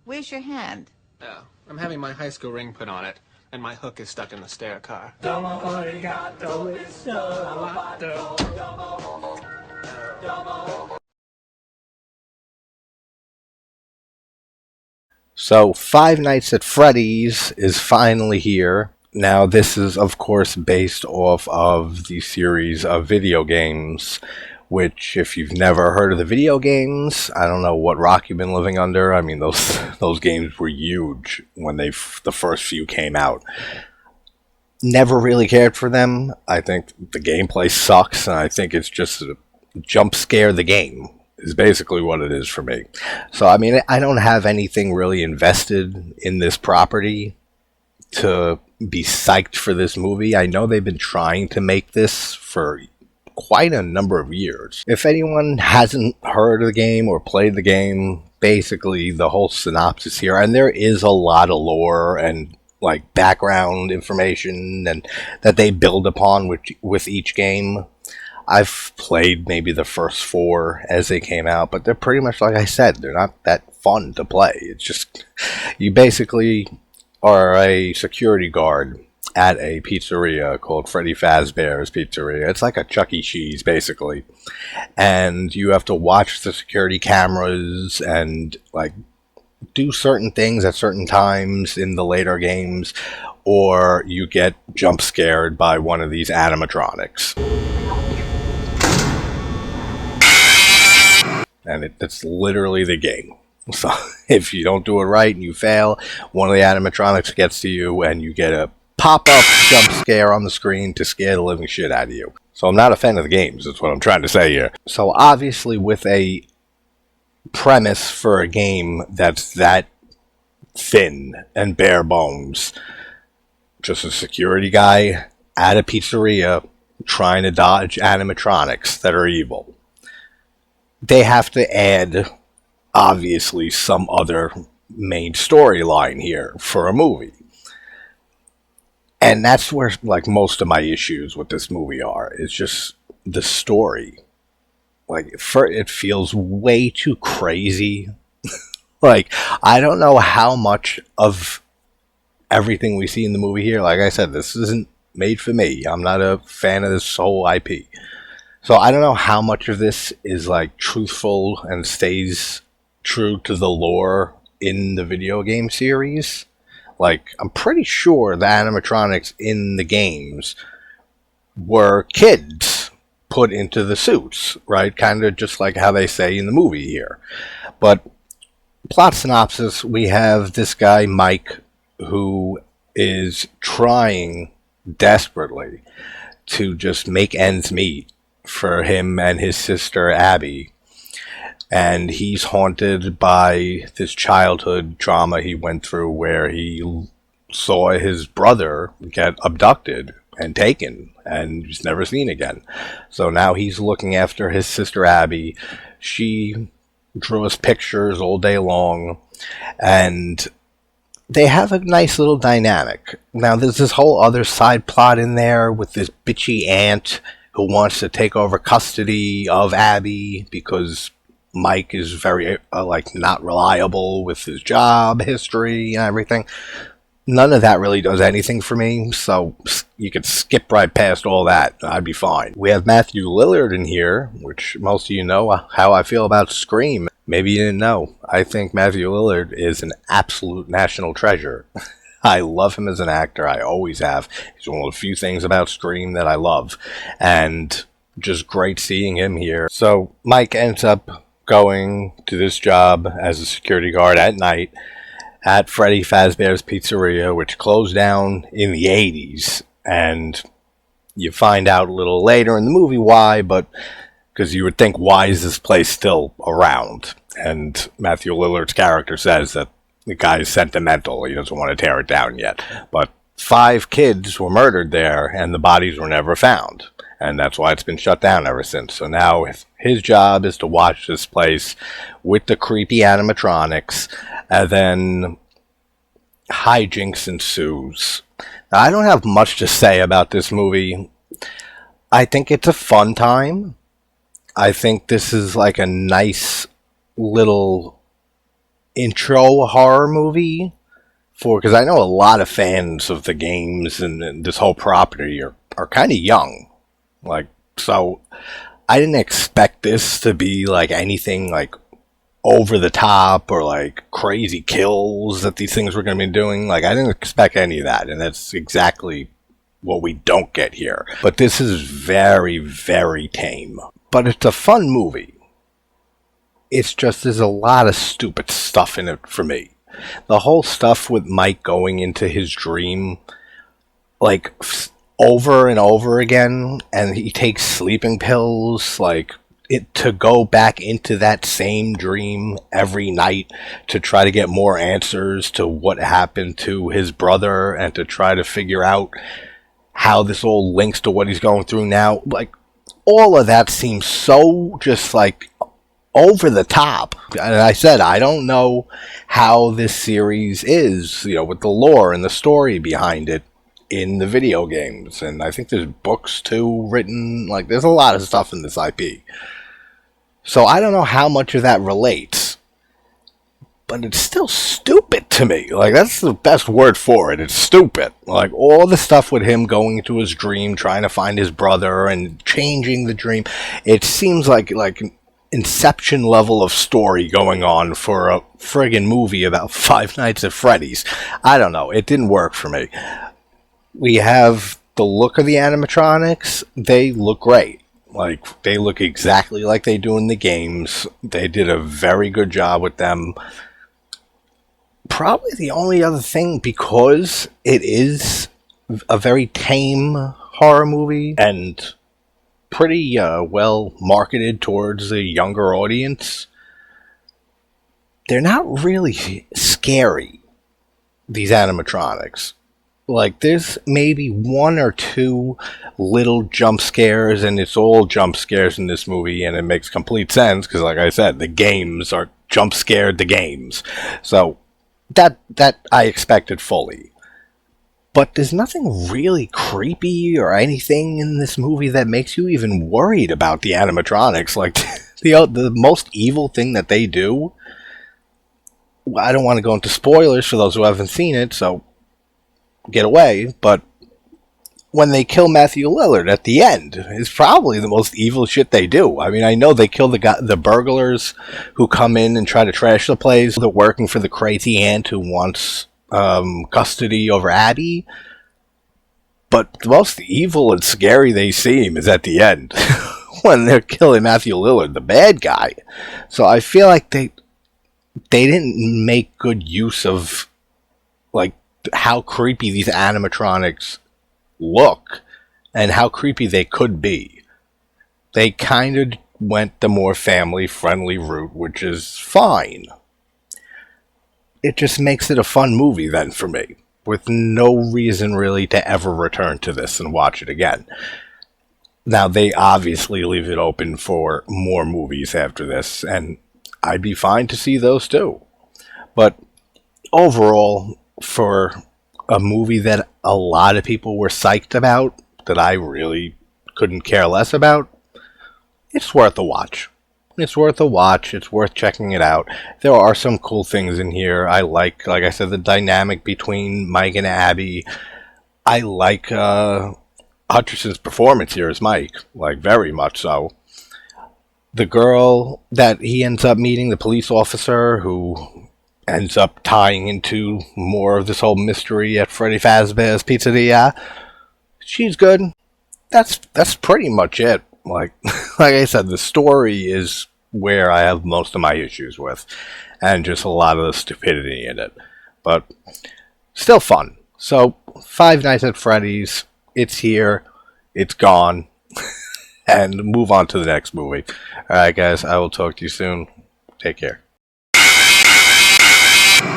Where's your hand? Oh, I'm having my high school ring put on it, and my hook is stuck in the stair car. So, Five Nights at Freddy's is finally here. Now, this is, of course, based off of the series of video games, which, if you've never heard of the video games, I don't know what rock you've been living under. I mean, those games were huge when the first few came out. Never really cared for them. I think the gameplay sucks, and I think it's just a jump scare the game. Is basically what it is for me. So, I mean, I don't have anything really invested in this property to be psyched for this movie. I know they've been trying to make this for quite a number of years. If anyone hasn't heard of the game or played the game, basically the whole synopsis here, and there is a lot of lore and like background information and that they build upon with each game. I've played maybe the first 4 as they came out, but they're pretty much like I said, they're not that fun to play. It's just, you basically are a security guard at a pizzeria called Freddy Fazbear's Pizzeria. It's like a Chuck E. Cheese, basically. And you have to watch the security cameras and, like, do certain things at certain times in the later games, or you get jump scared by one of these animatronics. And it's literally the game. So if you don't do it right and you fail, one of the animatronics gets to you and you get a pop-up jump scare on the screen to scare the living shit out of you. So I'm not a fan of the games, that's what I'm trying to say here. So obviously with a premise for a game that's that thin and bare bones, just a security guy at a pizzeria trying to dodge animatronics that are evil, they have to add, obviously, some other main storyline here for a movie. And that's where, like, most of my issues with this movie are. It's just the story. Like, it feels way too crazy. Like, I don't know how much of everything we see in the movie here, like I said, this isn't made for me. I'm not a fan of this whole IP. So I don't know how much of this is like truthful and stays true to the lore in the video game series. Like, I'm pretty sure the animatronics in the games were kids put into the suits, right? Kind of just like how they say in the movie here. But plot synopsis, we have this guy, Mike, who is trying desperately to just make ends meet for him and his sister Abby, and he's haunted by this childhood trauma he went through where he saw his brother get abducted and taken and he's never seen again. So now he's looking after his sister Abby. She draws pictures all day long, and they have a nice little dynamic. Now there's this whole other side plot in there with this bitchy aunt who wants to take over custody of Abby because Mike is very, not reliable with his job history and everything. None of that really does anything for me, so you could skip right past all that. I'd be fine. We have Matthew Lillard in here, which most of you know how I feel about Scream. Maybe you didn't know. I think Matthew Lillard is an absolute national treasure. I love him as an actor. I always have. He's one of the few things about Scream that I love. And just great seeing him here. So Mike ends up going to this job as a security guard at night at Freddy Fazbear's Pizzeria, which closed down in the 80s. And you find out a little later in the movie why, but because you would think, why is this place still around? And Matthew Lillard's character says that the guy's sentimental. He doesn't want to tear it down yet. But 5 kids were murdered there, and the bodies were never found. And that's why it's been shut down ever since. So now his job is to watch this place with the creepy animatronics, and then hijinks ensues. Now, I don't have much to say about this movie. I think it's a fun time. I think this is like a nice little intro horror movie because I know a lot of fans of the games and this whole property are kind of young. Like, so I didn't expect this to be like anything like over the top or like crazy kills that these things were going to be doing. Like, I didn't expect any of that, and that's exactly what we don't get here. But this is very, very tame. But it's a fun movie. It's just there's a lot of stupid stuff in it for me. The whole stuff with Mike going into his dream, like, over and over again, and he takes sleeping pills, like, to go back into that same dream every night to try to get more answers to what happened to his brother and to try to figure out how this all links to what he's going through now. Like, all of that seems so just like over the top. And I said, I don't know how this series is, with the lore and the story behind it in the video games. And I think there's books too written. Like, there's a lot of stuff in this IP. So I don't know how much of that relates. But it's still stupid to me. Like, that's the best word for it. It's stupid. Like, all the stuff with him going into his dream, trying to find his brother and changing the dream. It seems like Inception level of story going on for a friggin' movie about Five Nights at Freddy's. I don't know. It didn't work for me. We have the look of the animatronics. They look great. Like, they look exactly like they do in the games. They did a very good job with them. Probably the only other thing, because it is a very tame horror movie and pretty well marketed towards a younger audience, they're not really scary, these animatronics. Like, there's maybe one or two little jump scares, and it's all jump scares in this movie, and it makes complete sense, because like I said, the games are jump scared the games. So that I expected fully. But there's nothing really creepy or anything in this movie that makes you even worried about the animatronics. Like, the most evil thing that they do, I don't want to go into spoilers for those who haven't seen it, so get away, but when they kill Matthew Lillard at the end is probably the most evil shit they do. I mean, I know they kill the burglars who come in and try to trash the place. They're working for the crazy aunt who wants custody over Abby, but the most evil and scary they seem is at the end when they're killing Matthew Lillard, the bad guy. So I feel like they didn't make good use of like how creepy these animatronics look and how creepy they could be. They kind of went the more family friendly route, which is fine. It just makes it a fun movie then for me, with no reason really to ever return to this and watch it again. Now, they obviously leave it open for more movies after this, and I'd be fine to see those too. But overall, for a movie that a lot of people were psyched about, that I really couldn't care less about, it's worth a watch. It's worth a watch. It's worth checking it out. There are some cool things in here. I like I said, the dynamic between Mike and Abby. I like Hutcherson's performance here as Mike, like very much so. The girl that he ends up meeting, the police officer who ends up tying into more of this whole mystery at Freddy Fazbear's Pizzeria, she's good. That's pretty much it. Like I said, the story is where I have most of my issues with, and just a lot of the stupidity in it. But still fun. So, Five Nights at Freddy's, it's here, it's gone, and move on to the next movie. Alright guys, I will talk to you soon. Take care.